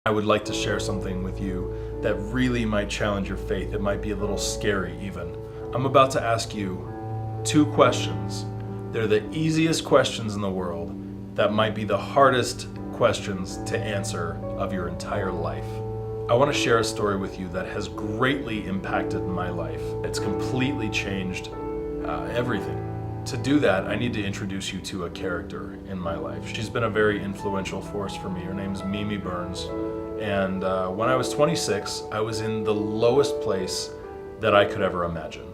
I would like to share something with you that really might challenge your faith. It might be a little scary even. I'm about to ask you two questions. They're the easiest questions in the world that might be the hardest questions to answer of your entire life. I want to share a story with you that has greatly impacted my life. It's completely changed everything. To do that, I need to introduce you to a character in my life. She's been a very influential force for me. Her name's Mimi Burns. And when I was 26, I was in the lowest place that I could ever imagine.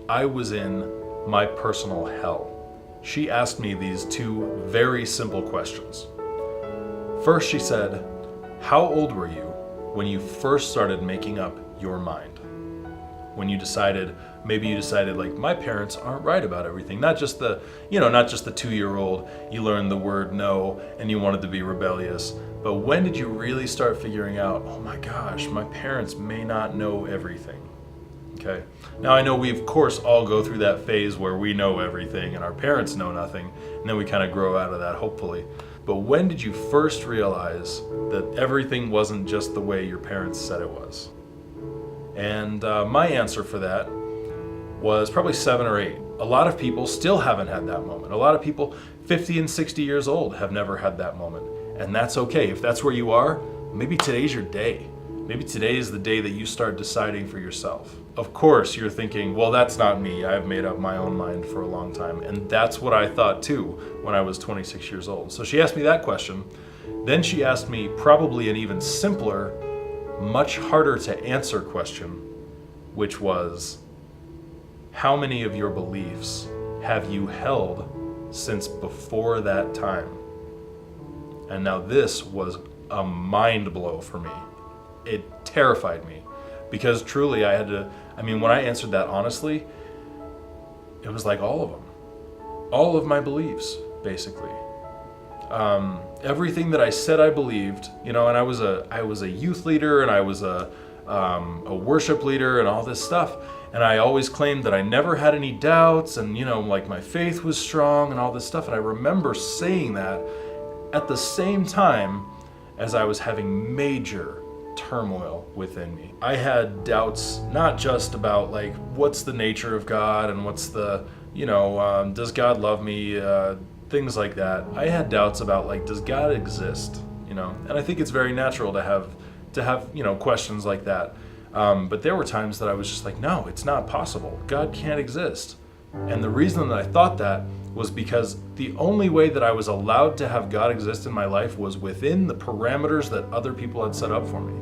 I was in my personal hell. She asked me these two very simple questions. First, she said, "How old were you when you first started making up your mind?" When you decided, maybe you decided like, my parents aren't right about everything. Not just the 2-year-old, you learned the word no and you wanted to be rebellious. But when did you really start figuring out, oh my gosh, my parents may not know everything? Okay. Now I know we of course all go through that phase where we know everything and our parents know nothing, and then we kind of grow out of that, hopefully. But when did you first realize that everything wasn't just the way your parents said it was? And my answer for that was probably 7 or 8. A lot of people still haven't had that moment. A lot of people 50 and 60 years old have never had that moment. And that's okay. If that's where you are, maybe today's your day. Maybe today is the day that you start deciding for yourself. Of course, you're thinking, well, that's not me. I've made up my own mind for a long time. And that's what I thought too when I was 26 years old. So she asked me that question. Then she asked me probably an even simpler, much harder to answer question, which was, how many of your beliefs have you held since before that time? And now this was a mind blow for me. It terrified me because truly when I answered that honestly, it was like all of them. All of my beliefs, basically. Everything that I said I believed, and I was a youth leader and I was a worship leader and all this stuff. And I always claimed that I never had any doubts and, like my faith was strong and all this stuff. And I remember saying that at the same time as I was having major turmoil within me. I had doubts not just about like, what's the nature of God and what's the, does God love me? Things like that. I had doubts about like, does God exist? And I think it's very natural to have questions like that. But there were times that I was just like, no, it's not possible. God can't exist. And the reason that I thought that was because the only way that I was allowed to have God exist in my life was within the parameters that other people had set up for me.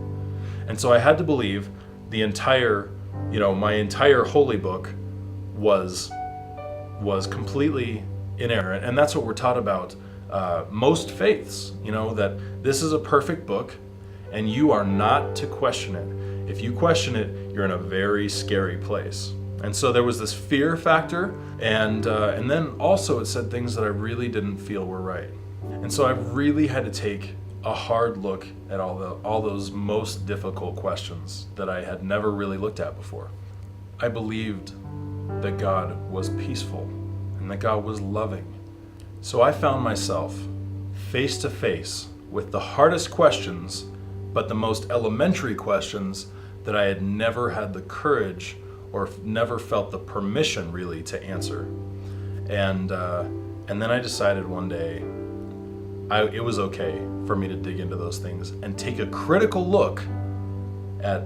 And so I had to believe the entire, my entire holy book was completely inerrant. And that's what we're taught about most faiths, that this is a perfect book and you are not to question it. If you question it, you're in a very scary place. And so there was this fear factor, and then also it said things that I really didn't feel were right. And so I really had to take a hard look at all those most difficult questions that I had never really looked at before. I believed that God was peaceful and that God was loving. So I found myself face to face with the hardest questions, but the most elementary questions that I had never had the courage or never felt the permission really to answer. And then I decided one day it was okay for me to dig into those things and take a critical look at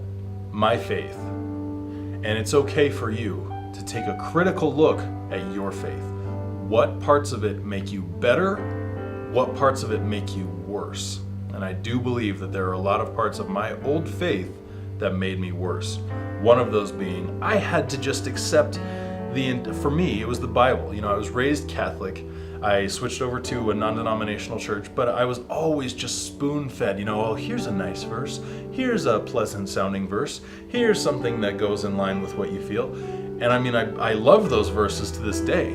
my faith. And it's okay for you to take a critical look at your faith. What parts of it make you better? What parts of it make you worse? And I do believe that there are a lot of parts of my old faith that made me worse. One of those being, I had to just accept for me, it was the Bible. I was raised Catholic. I switched over to a non-denominational church, but I was always just spoon-fed, oh, here's a nice verse. Here's a pleasant sounding verse. Here's something that goes in line with what you feel. And I love those verses to this day.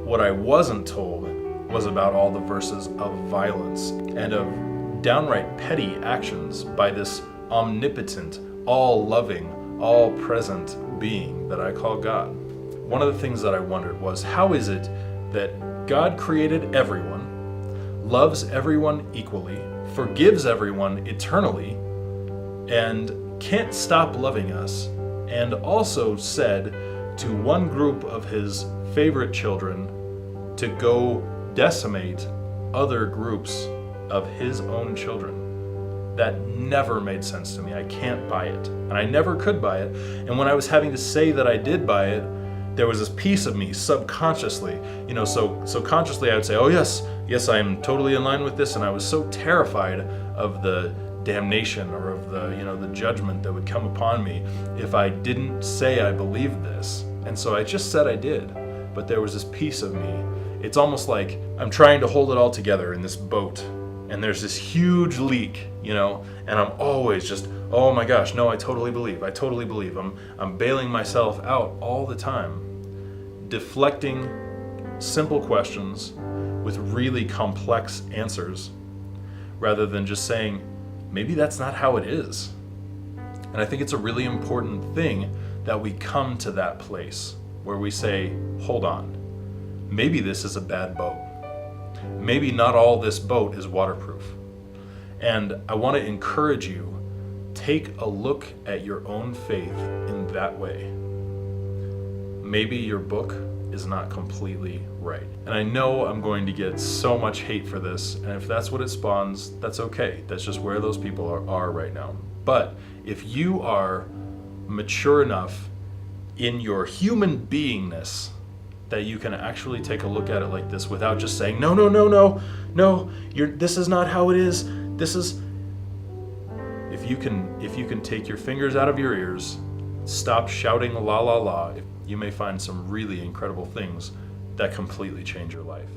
What I wasn't told was about all the verses of violence and of downright petty actions by this omnipotent, all-loving, all-present being that I call God. One of the things that I wondered was, how is it that God created everyone, loves everyone equally, forgives everyone eternally and can't stop loving us, and also said to one group of his favorite children to go decimate other groups of his own children. That never made sense to me. I can't buy it. And I never could buy it. And when I was having to say that I did buy it, there was this piece of me subconsciously, so consciously I would say, oh yes, I'm totally in line with this. And I was so terrified of the damnation or of the judgment that would come upon me if I didn't say I believed this. And so I just said I did. But there was this piece of me. It's almost like I'm trying to hold it all together in this boat, and there's this huge leak, and I'm always just, oh my gosh, no, I totally believe. I'm bailing myself out all the time, deflecting simple questions with really complex answers, rather than just saying, maybe that's not how it is. And I think it's a really important thing that we come to that place where we say, hold on, maybe this is a bad boat. Maybe not all this boat is waterproof. And I want to encourage you, take a look at your own faith in that way. Maybe your book is not completely right. And I know I'm going to get so much hate for this, and if that's what it spawns, that's okay. That's just where those people are right now. But if you are mature enough in your human beingness that you can actually take a look at it like this without just saying, no, this is not how it is. This is, if you can take your fingers out of your ears, stop shouting la la la, you may find some really incredible things that completely change your life.